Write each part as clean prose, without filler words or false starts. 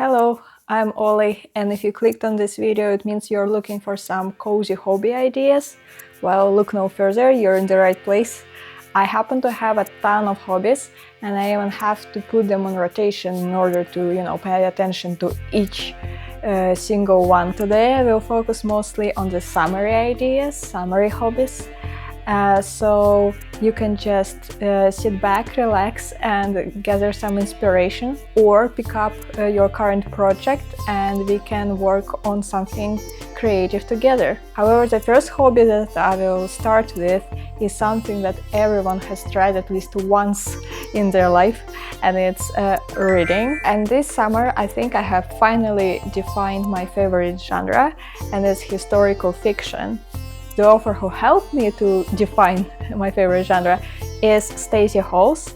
Hello, I'm Olie, and if you clicked on this video, it means you're looking for some cozy hobby ideas. Well, look no further, you're in the right place. I happen to have a ton of hobbies, and I even have to put them on rotation in order to, pay attention to each single one. Today I will focus mostly on the summary ideas, summary hobbies. So you can just sit back, relax and gather some inspiration, or pick up your current project and we can work on something creative together. However, the first hobby that I will start with is something that everyone has tried at least once in their life, and it's reading. And this summer I think I have finally defined my favorite genre, and it's historical fiction. The author who helped me to define my favorite genre is Stacey Halls,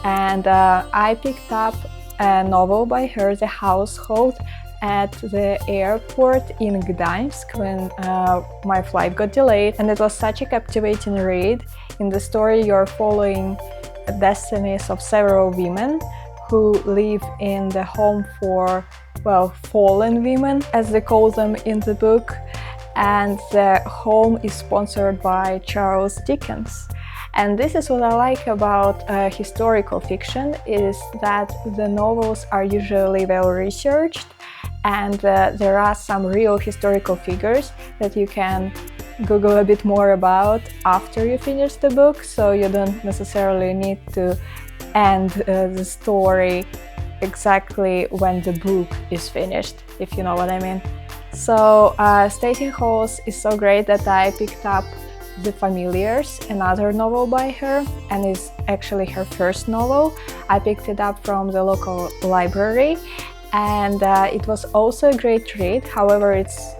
and I picked up a novel by her, The Household, at the airport in Gdańsk when my flight got delayed, and it was such a captivating read. In the story you're following the destinies of several women who live in the home for, well, fallen women, as they call them in the book. And the home is sponsored by Charles Dickens. And this is what I like about historical fiction, is that the novels are usually well researched, and there are some real historical figures that you can Google a bit more about after you finish the book, so you don't necessarily need to end the story exactly when the book is finished, if you know what I mean. So Stacey Halls is so great that I picked up The Familiars, another novel by her, and it's actually her first novel. I picked it up from the local library, and it was also a great read. However, it's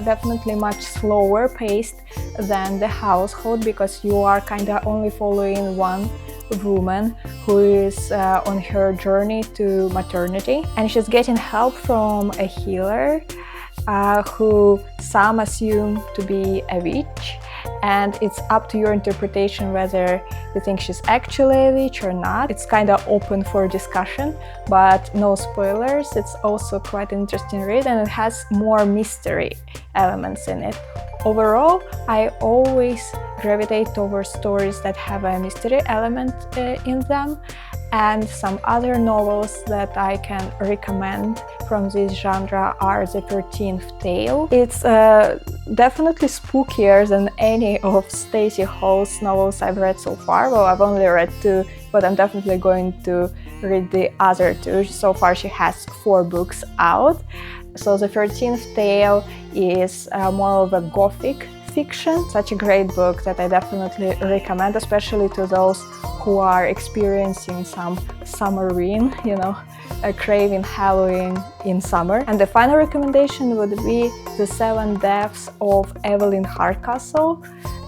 definitely much slower paced than The Household, because you are kind of only following one woman who is on her journey to maternity, and she's getting help from a healer who some assume to be a witch, and it's up to your interpretation whether you think she's actually a witch or not. It's kind of open for discussion, but no spoilers. It's also quite an interesting read, and it has more mystery elements in it. Overall, I always gravitate towards stories that have a mystery element in them. And some other novels that I can recommend from this genre are The 13th Tale. It's definitely spookier than any of Stacey Hall's novels I've read so far. Well, I've only read 2, but I'm definitely going to read the other 2. So far she has 4 books out. So The 13th Tale is more of a gothic fiction. Such a great book that I definitely recommend, especially to those who are experiencing some summerine, craving Halloween in summer. And the final recommendation would be The 7 Deaths of Evelyn Hardcastle.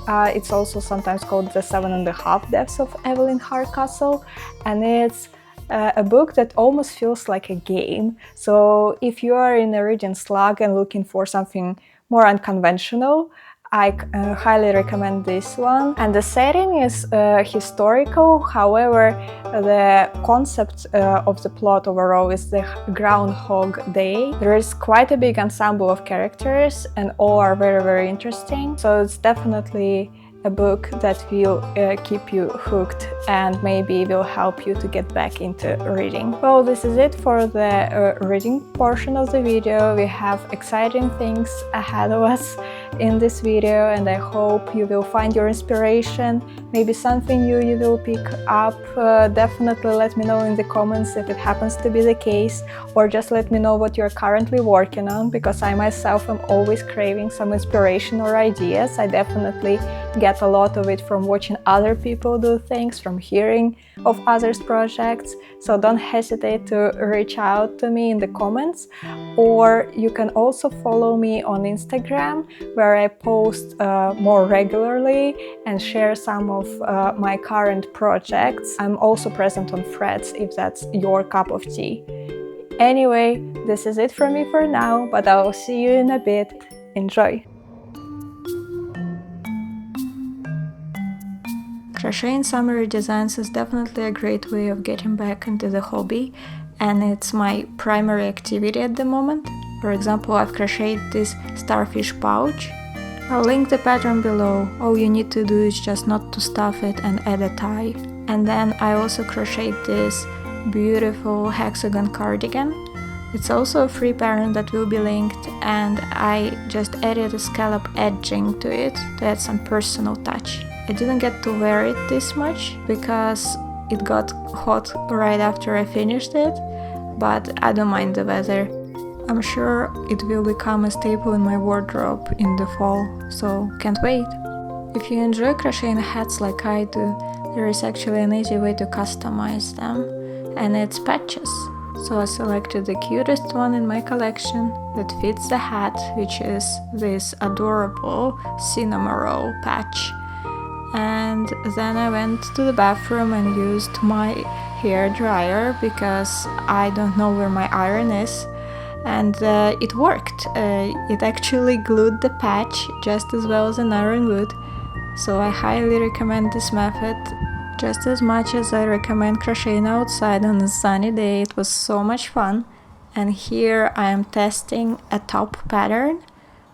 It's also sometimes called The 7.5 Deaths of Evelyn Hardcastle, and it's a book that almost feels like a game. So if you are in a reading slug and looking for something more unconventional, I highly recommend this one. And the setting is historical, however, the concept of the plot overall is the Groundhog Day. There is quite a big ensemble of characters, and all are very, very interesting. So it's definitely a book that will keep you hooked and maybe will help you to get back into reading. Well, this is it for the reading portion of the video. We have exciting things ahead of us in this video, and I hope you will find your inspiration, maybe something you will pick up. Definitely let me know in the comments if it happens to be the case, or just let me know what you're currently working on, because I myself am always craving some inspiration or ideas. I definitely get a lot of it from watching other people do things, from hearing of others' projects, so don't hesitate to reach out to me in the comments. Or you can also follow me on Instagram, where I post more regularly and share some of my current projects. I'm also present on Threads if that's your cup of tea. Anyway, this is it from me for now, but I will see you in a bit. Enjoy! Crocheting summary designs is definitely a great way of getting back into the hobby, and it's my primary activity at the moment. For example, I've crocheted this starfish pouch. I'll link the pattern below. All you need to do is just not to stuff it and add a tie. And then I also crocheted this beautiful hexagon cardigan. It's also a free pattern that will be linked, and I just added a scallop edging to it to add some personal touch. I didn't get to wear it this much because it got hot right after I finished it, but I don't mind the weather. I'm sure it will become a staple in my wardrobe in the fall, so can't wait. If you enjoy crocheting hats like I do, there is actually an easy way to customize them, and it's patches. So I selected the cutest one in my collection that fits the hat, which is this adorable cinnamon roll patch. And then I went to the bathroom and used my hair dryer because I don't know where my iron is. And it worked. It actually glued the patch just as well as an iron would. So I highly recommend this method. Just as much as I recommend crocheting outside on a sunny day, it was so much fun. And here I am testing a top pattern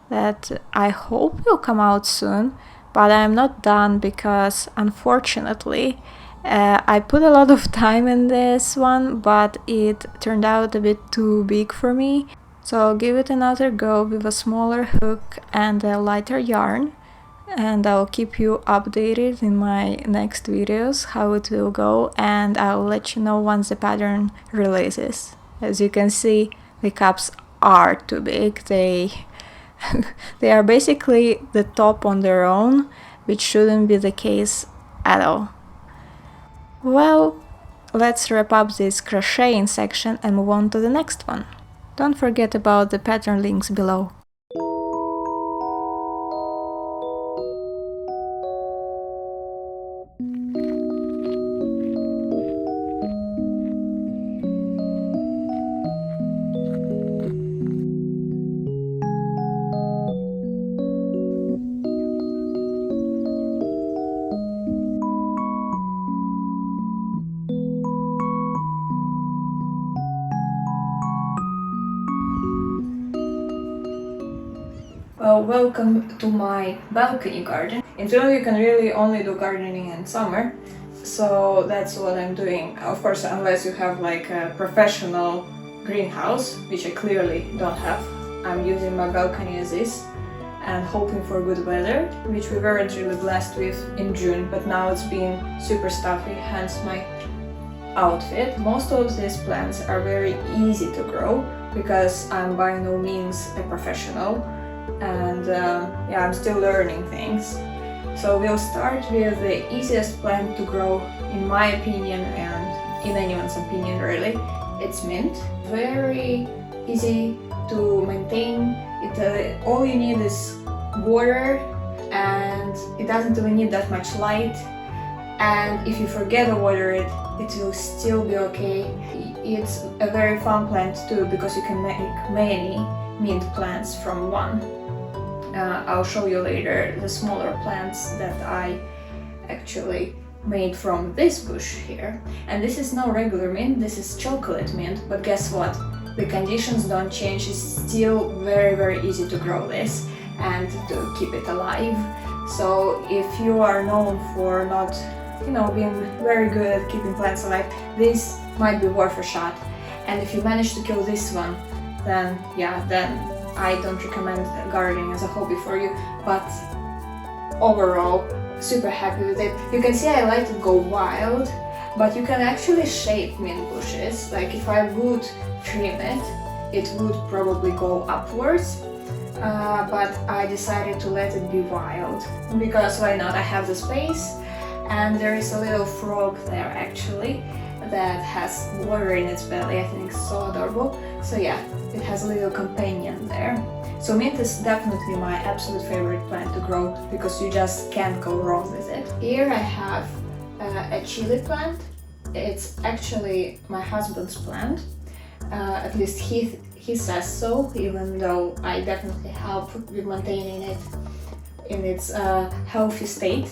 that I hope will come out soon, but I'm not done because unfortunately I put a lot of time in this one, but it turned out a bit too big for me. So I'll give it another go with a smaller hook and a lighter yarn. And I'll keep you updated in my next videos how it will go, and I'll let you know once the pattern releases. As you can see, the cups are too big. They are basically the top on their own, which shouldn't be the case at all. Well, let's wrap up this crocheting section and move on to the next one. Don't forget about the pattern links below. Well, welcome to my balcony garden. In Finland you can really only do gardening in summer, so that's what I'm doing. Of course, unless you have like a professional greenhouse, which I clearly don't have. I'm using my balcony as is and hoping for good weather, which we weren't really blessed with in June, but now it's been super stuffy, hence my outfit. Most of these plants are very easy to grow because I'm by no means a professional, and yeah, I'm still learning things. So we'll start with the easiest plant to grow, in my opinion, and in anyone's opinion really. It's mint. Very easy to maintain. All you need is water, and it doesn't even need that much light. And if you forget to water it, it will still be okay. It's a very fun plant too, because you can make many mint plants from one. I'll show you later the smaller plants that I actually made from this bush here. And this is no regular mint, this is chocolate mint, but guess what? The conditions don't change. It's still very easy to grow this and to keep it alive. So if you are known for not, being very good at keeping plants alive, this might be worth a shot. And if you manage to kill this one, then I don't recommend gardening as a hobby for you, but overall, super happy with it. You can see I let it go wild, but you can actually shape mint bushes. Like if I would trim it, it would probably go upwards, but I decided to let it be wild, because why not? I have the space, and there is a little frog there actually that has water in its belly. I think it's so adorable. So yeah, it has a little companion there. So mint is definitely my absolute favorite plant to grow, because you just can't go wrong with it. Here I have a chili plant. It's actually my husband's plant. At least he says so, even though I definitely help with maintaining it in its healthy state.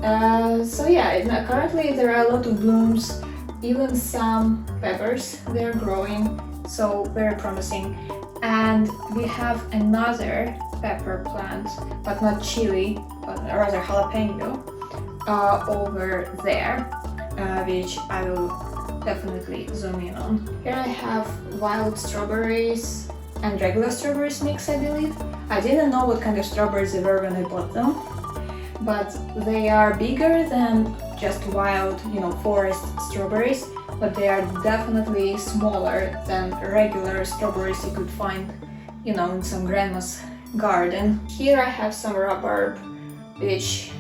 So yeah, currently there are a lot of blooms, even some peppers, they're growing, so very promising. And we have another pepper plant, but not chili, but rather jalapeno, over there, which I will definitely zoom in on. Here I have wild strawberries and regular strawberries mix, I believe. I didn't know what kind of strawberries they were when I bought them, but they are bigger than just wild, forest strawberries, but they are definitely smaller than regular strawberries you could find, in some grandma's garden. Here I have some rhubarb, which,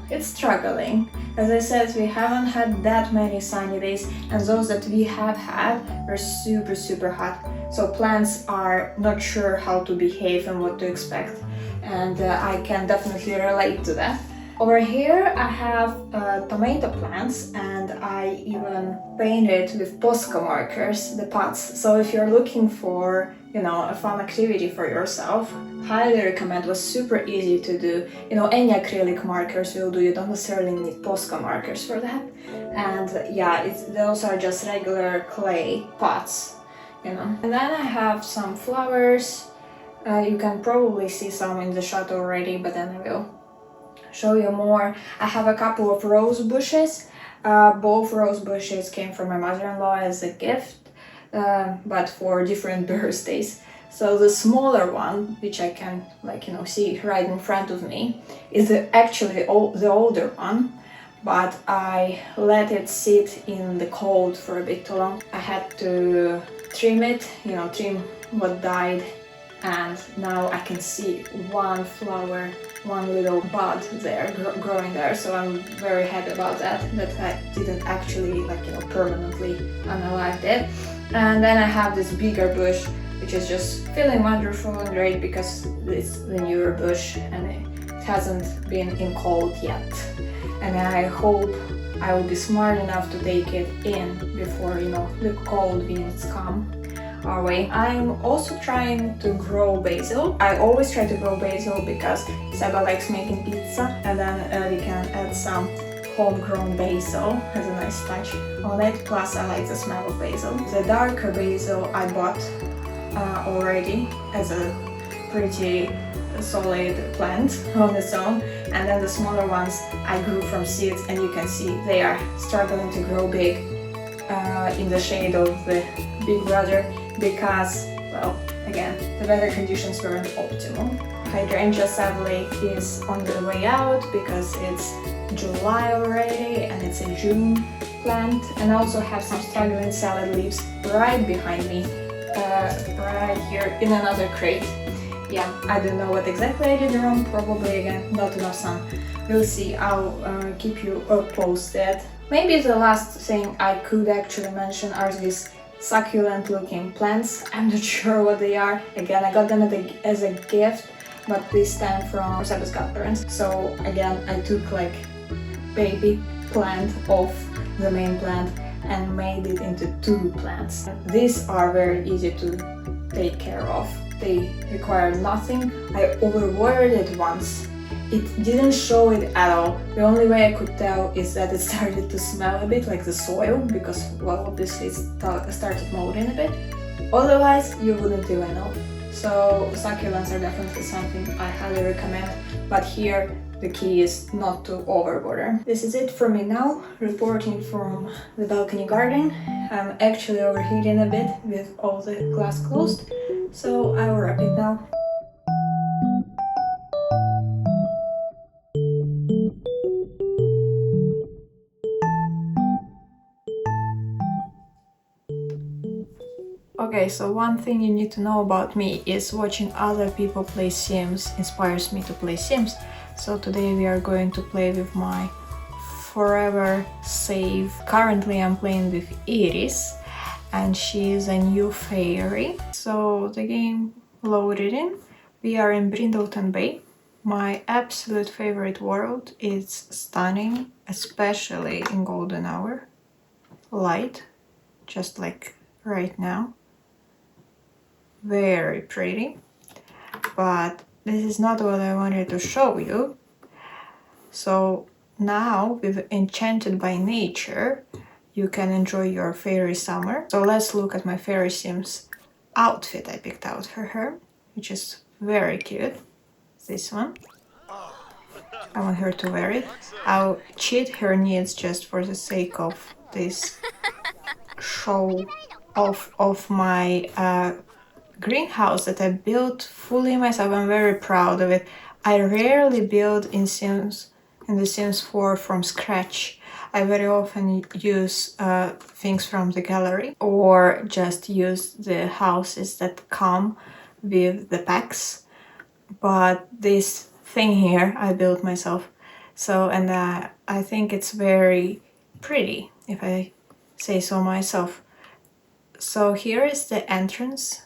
it's struggling. As I said, we haven't had that many sunny days, and those that we have had were super hot. So plants are not sure how to behave and what to expect. And I can definitely relate to that. Over here I have tomato plants, and I even painted with Posca markers the pots. So if you're looking for, a fun activity for yourself, highly recommend. It was super easy to do. Any acrylic markers will do. You don't necessarily need Posca markers for that. And yeah, those are just regular clay pots, And then I have some flowers. You can probably see some in the shot already, but then I will show you more. I have a couple of rose bushes. Both rose bushes came from my mother-in-law as a gift, but for different birthdays. So the smaller one, which I can see right in front of me, is actually the older one, but I let it sit in the cold for a bit too long. I had to trim it, trim what died, and now I can see one flower, one little bud there growing there, so I'm very happy about that I didn't actually permanently unalive it. And then I have this bigger bush, which is just feeling wonderful and great because it's the newer bush and it hasn't been in cold yet. And I hope I will be smart enough to take it in before the cold winds come our way. I'm also trying to grow basil. I always try to grow basil because Seba likes making pizza, and then we can add some homegrown basil as a nice touch on it. Plus I like the smell of basil. The darker basil I bought already as a pretty solid plant on its own, and then the smaller ones I grew from seeds, and you can see they are struggling to grow big in the shade of the big brother because, well, again, the weather conditions weren't optimal. Hydrangea sadly is on the way out because it's July already and it's a June plant. And I also have some struggling salad leaves right behind me, right here in another crate. Yeah, I don't know what exactly I did wrong, probably again not enough sun. We'll see, I'll keep you posted. Maybe the last thing I could actually mention are these succulent looking plants. I'm not sure what they are. Again, I got them as a gift, but they stand from Seba's godparents. So again, I took baby plant off the main plant and made it into two plants. These are very easy to take care of. They require nothing. I overwatered it once. It didn't show it at all. The only way I could tell is that it started to smell a bit like the soil because, well, obviously it started molding a bit. Otherwise, you wouldn't even know. So succulents are definitely something I highly recommend, but here the key is not to overwater. This is it for me now, reporting from the balcony garden. I'm actually overheating a bit with all the glass closed, so I will wrap it now. Okay, so one thing you need to know about me is watching other people play Sims inspires me to play Sims. So today we are going to play with my forever save. Currently I'm playing with Iris and she is a new fairy. So the game loaded in. We are in Brindleton Bay. My absolute favorite world. It's stunning, especially in golden hour. Light, just like right now. Very pretty, but this is not what I wanted to show you. So now with Enchanted by Nature, you can enjoy your fairy summer. So let's look at my fairy Sims outfit I picked out for her, which is very cute. This one. I want her to wear it. I'll cheat her needs just for the sake of this show of my greenhouse that I built fully myself. I'm very proud of it. I rarely build in the Sims 4 from scratch. I very often use things from the gallery or just use the houses that come with the packs. But this thing here I built myself. So, and I think it's very pretty, if I say so myself. So here is the entrance,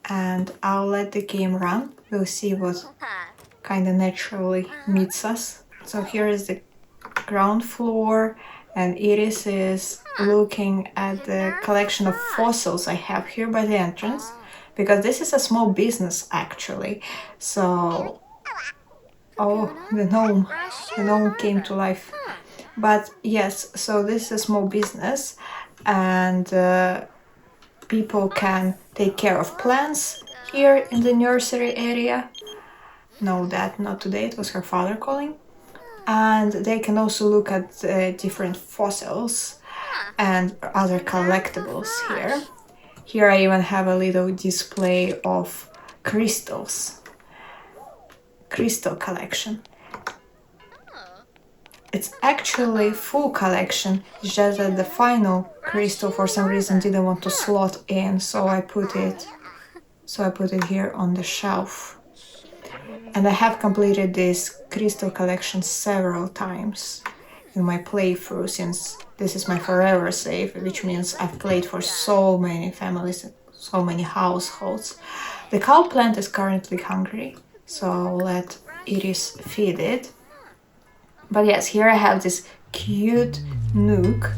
and I'll let the game run. We'll see what kind of naturally meets us. So here is the ground floor, and Iris is looking at the collection of fossils I have here by the entrance, because this is a small business actually. So, oh, the gnome came to life. But yes, so this is a small business, and people can take care of plants here in the nursery area. No, that not today, it was her father calling. And they can also look at different fossils and other collectibles here. Here I even have a little display of crystals. Crystal collection. It's actually full collection, it's just that the final crystal for some reason didn't want to slot in, so I put it here on the shelf. And I have completed this crystal collection several times in my playthrough, since this is my forever save, which means I've played for so many families, so many households. The cow plant is currently hungry, so I'll let Iris feed it. But yes, here I have this cute nook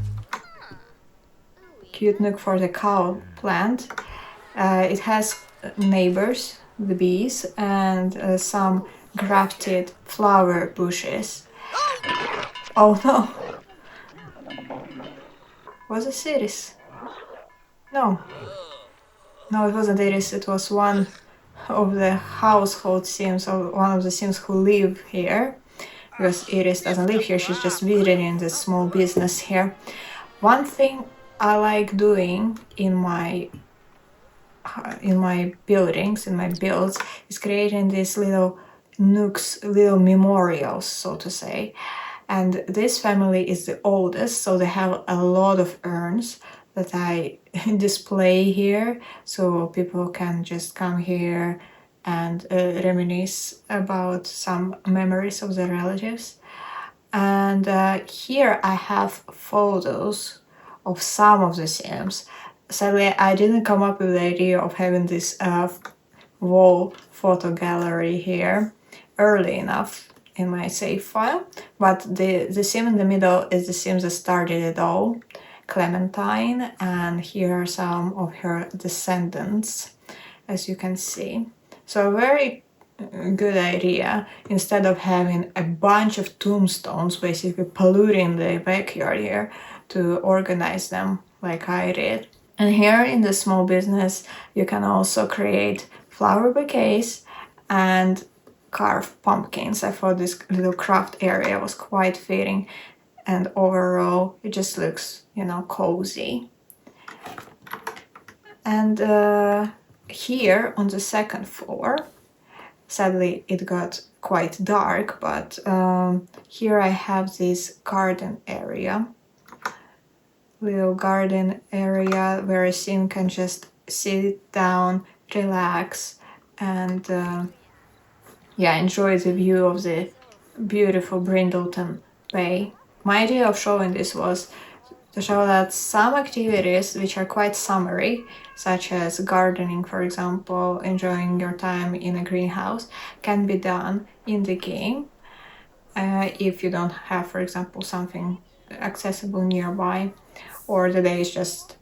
for the cow plant. It has neighbors, the bees, and some grafted flower bushes. Oh no! Was it Iris? No, it wasn't Iris, it was one of the household Sims, or one of the Sims who live here. Because Iris doesn't live here, she's just visiting this small business here. One thing I like doing in my buildings, in my builds, is creating these little nooks, little memorials, so to say. And this family is the oldest, so they have a lot of urns that I display here, so people can just come here and reminisce about some memories of their relatives. And here I have photos of some of the Sims. Sadly, I didn't come up with the idea of having this wall photo gallery here early enough in my save file, but the Sim in the middle is the Sim that started it all, Clementine, and here are some of her descendants, as you can see. So a very good idea, instead of having a bunch of tombstones basically polluting the backyard here, to organize them like I did. And here in the small business you can also create flower bouquets and carve pumpkins. I thought this little craft area was quite fitting, and overall it just looks, cozy. And here on the second floor, sadly it got quite dark, but here I have this garden area, little garden area where a Sim can just sit down, relax, and enjoy the view of the beautiful Brindleton Bay. My idea of showing this was to show that some activities which are quite summery, such as gardening, for example, enjoying your time in a greenhouse, can be done in the game if you don't have, for example, something accessible nearby, or the day is just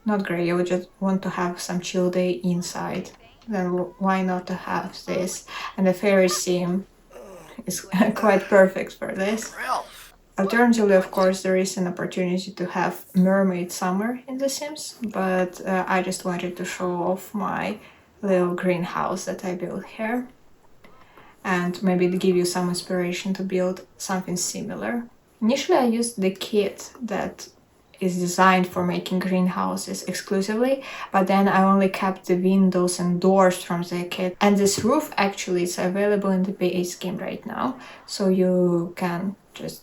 not great, you would just want to have some chill day inside, then why not to have this? And the fairy Sim is quite perfect for this. Alternatively, of course, there is an opportunity to have mermaid summer in The Sims, but I just wanted to show off my little greenhouse that I built here and maybe to give you some inspiration to build something similar. Initially, I used the kit that is designed for making greenhouses exclusively, but then I only kept the windows and doors from the kit. And this roof actually is available in the base game right now, so you can just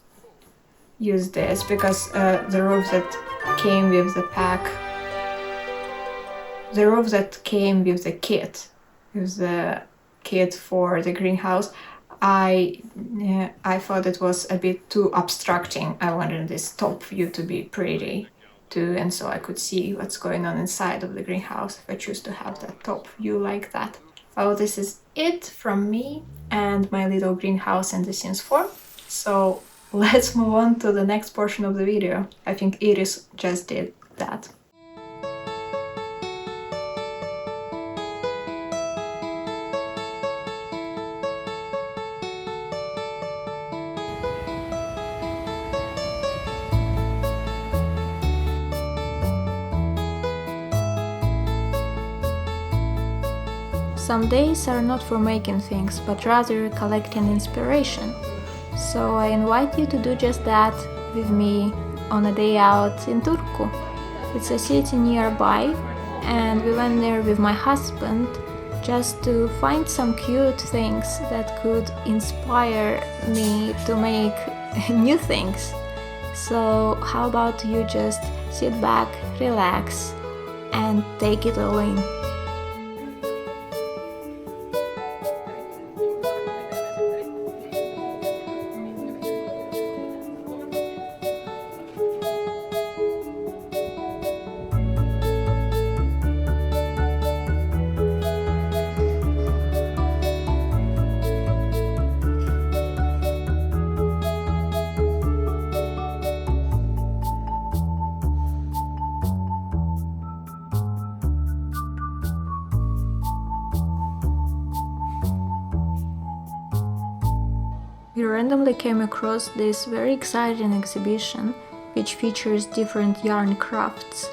use this because the roof that came with the pack, the roof that came with the kit for the greenhouse, I thought it was a bit too obstructing. I wanted this top view to be pretty too, and so I could see what's going on inside of the greenhouse if I choose to have that top view like that. Well, this is it from me and my little greenhouse in The Sims 4. So let's move on to the next portion of the video. I think Iris just did that. Some days are not for making things, but rather collecting inspiration. So I invite you to do just that with me on a day out in Turku. It's a city nearby, and we went there with my husband just to find some cute things that could inspire me to make new things. So how about you just sit back, relax, and take it all in. We randomly came across this very exciting exhibition which features different yarn crafts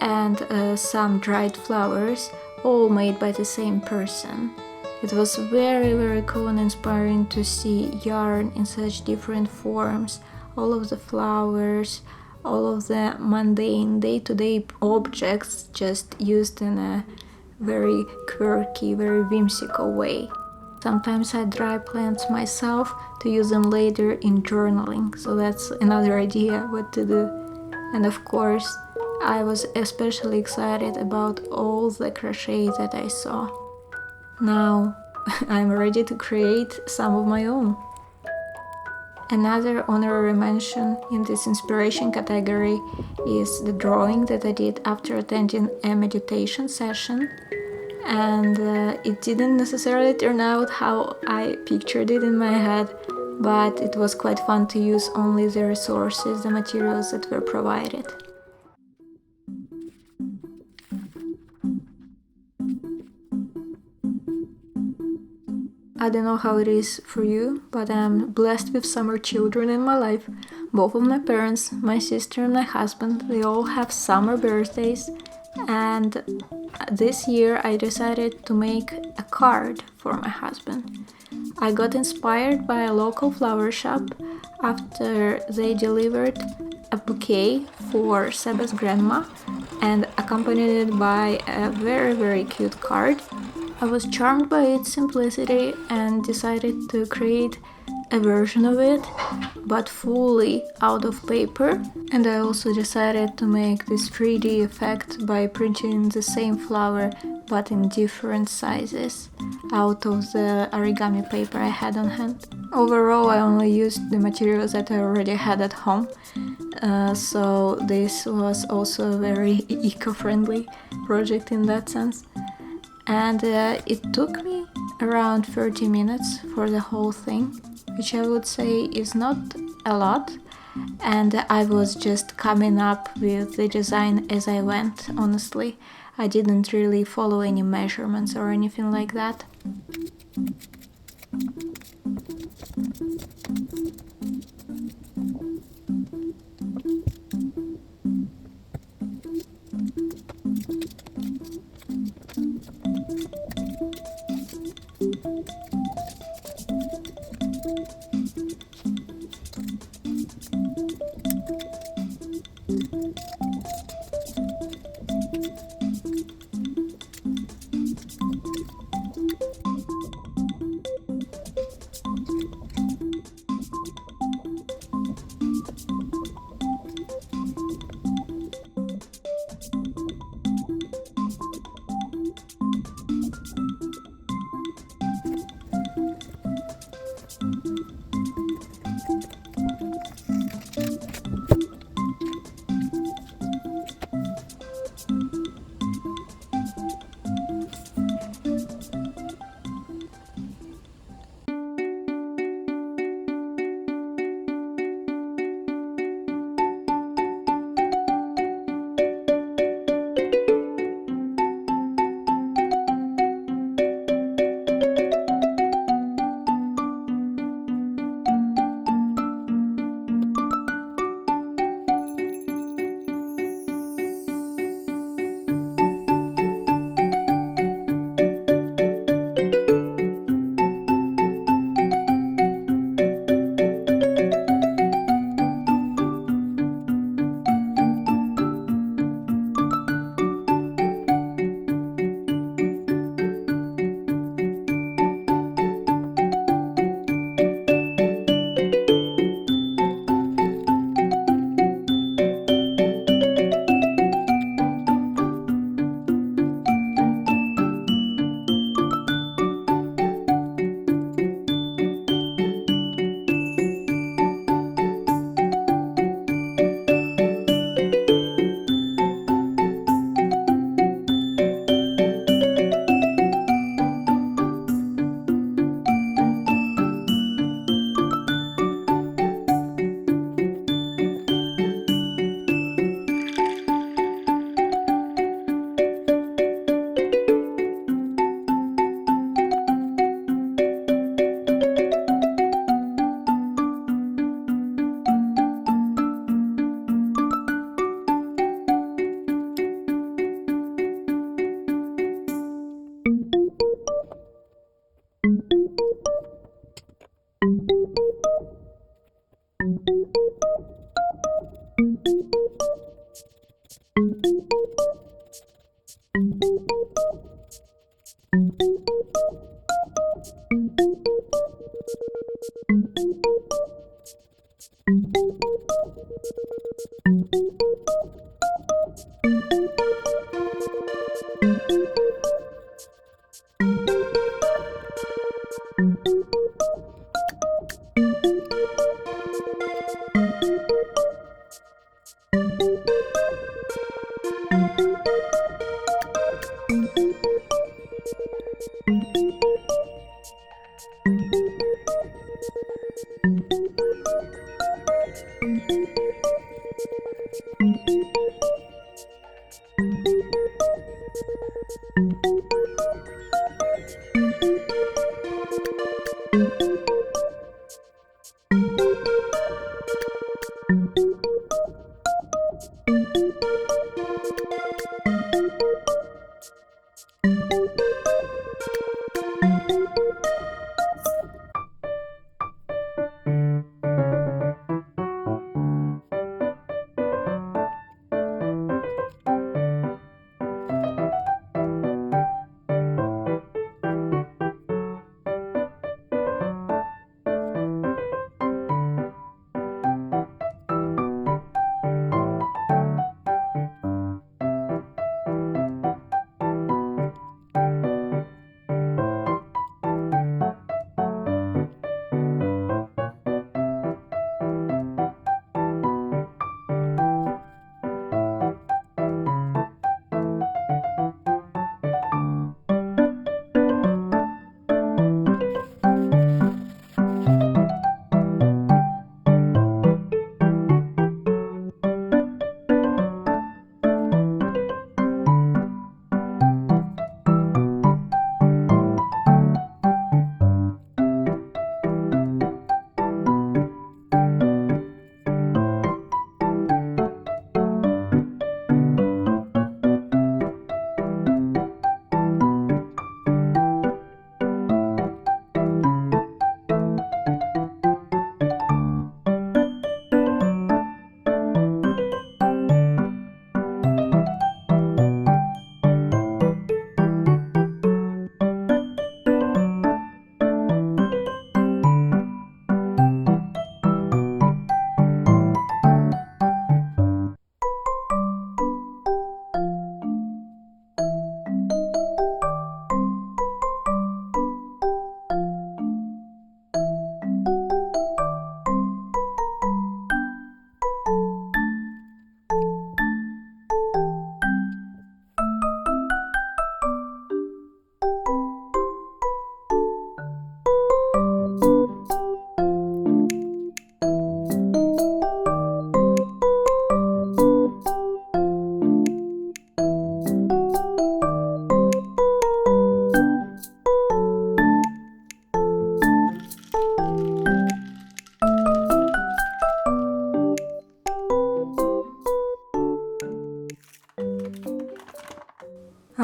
and some dried flowers, all made by the same person. It was very cool and inspiring to see yarn in such different forms, all of the flowers, all of the mundane day-to-day objects just used in a very quirky, very whimsical way. Sometimes I dry plants myself to use them later in journaling, so that's another idea what to do. And of course, I was especially excited about all the crochet that I saw. Now I'm ready to create some of my own. Another honorary mention in this inspiration category is the drawing that I did after attending a meditation session. And it didn't necessarily turn out how I pictured it in my head, but it was quite fun to use only the resources, the materials that were provided. I don't know how it is for you, but I'm blessed with summer children in my life. Both of my parents, my sister and my husband, they all have summer birthdays, and this year I decided to make a card for my husband. I got inspired by a local flower shop after they delivered a bouquet for Seba's grandma and accompanied it by a very cute card. I was charmed by its simplicity and decided to create a version of it, but fully out of paper. And I also decided to make this 3D effect by printing the same flower but in different sizes out of the origami paper I had on hand. Overall, I only used the materials that I already had at home, so this was also a very eco-friendly project in that sense. And it took me around 30 minutes for the whole thing, which I would say is not a lot, and I was just coming up with the design as I went, honestly. I didn't really follow any measurements or anything like that.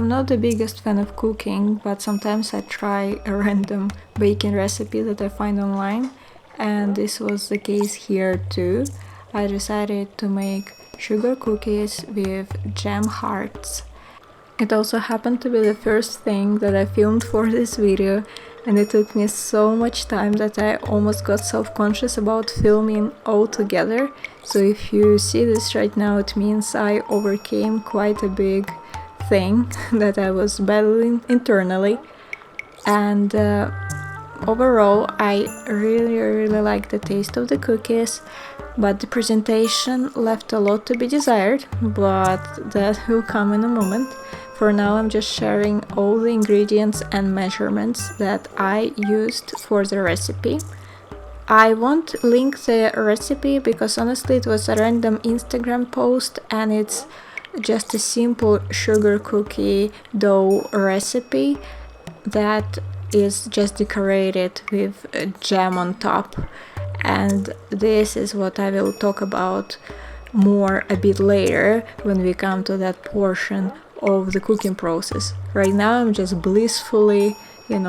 I'm not the biggest fan of cooking, but sometimes I try a random baking recipe that I find online, and this was the case here too. I decided to make sugar cookies with jam hearts. It also happened to be the first thing that I filmed for this video, and it took me so much time that I almost got self-conscious about filming all together. So if you see this right now, it means I overcame quite a big thing that I was battling internally. And overall, I really like the taste of the cookies, but the presentation left a lot to be desired, but that will come in a moment. For now, I'm just sharing all the ingredients and measurements that I used for the recipe. I won't link the recipe because honestly it was a random Instagram post and it's just a simple sugar cookie dough recipe that is just decorated with jam on top. And this is what I will talk about more a bit later when we come to that portion of the cooking process. Right now I'm just blissfully,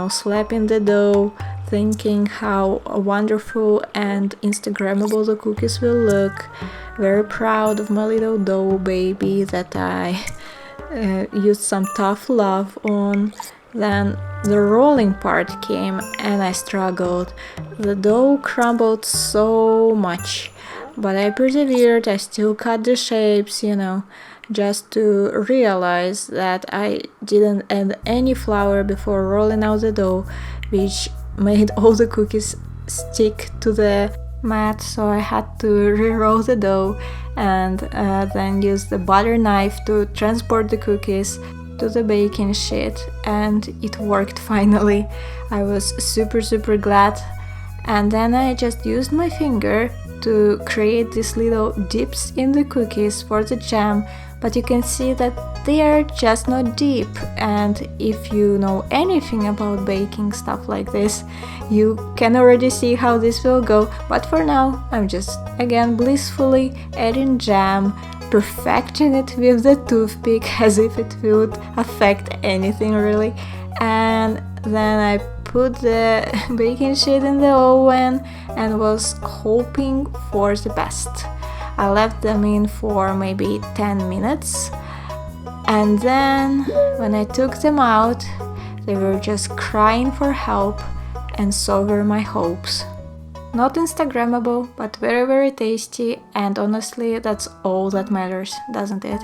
slapping the dough, thinking how wonderful and Instagrammable the cookies will look. Very proud of my little dough baby that I used some tough love on. Then the rolling part came and I struggled. The dough crumbled so much, but I persevered. I still cut the shapes, just to realize that I didn't add any flour before rolling out the dough, which made all the cookies stick to the mat, so I had to re-roll the dough and then use the butter knife to transport the cookies to the baking sheet, and it worked finally. I was super glad. And then I just used my finger to create these little dips in the cookies for the jam, but you can see that they are just not deep. And if you know anything about baking stuff like this, you can already see how this will go. But for now, I'm just again blissfully adding jam, perfecting it with the toothpick as if it would affect anything really. And then I put the baking sheet in the oven and was hoping for the best. I left them in for maybe 10 minutes, and then when I took them out, they were just crying for help, and so were my hopes. Not Instagrammable, but very tasty, and honestly that's all that matters, doesn't it?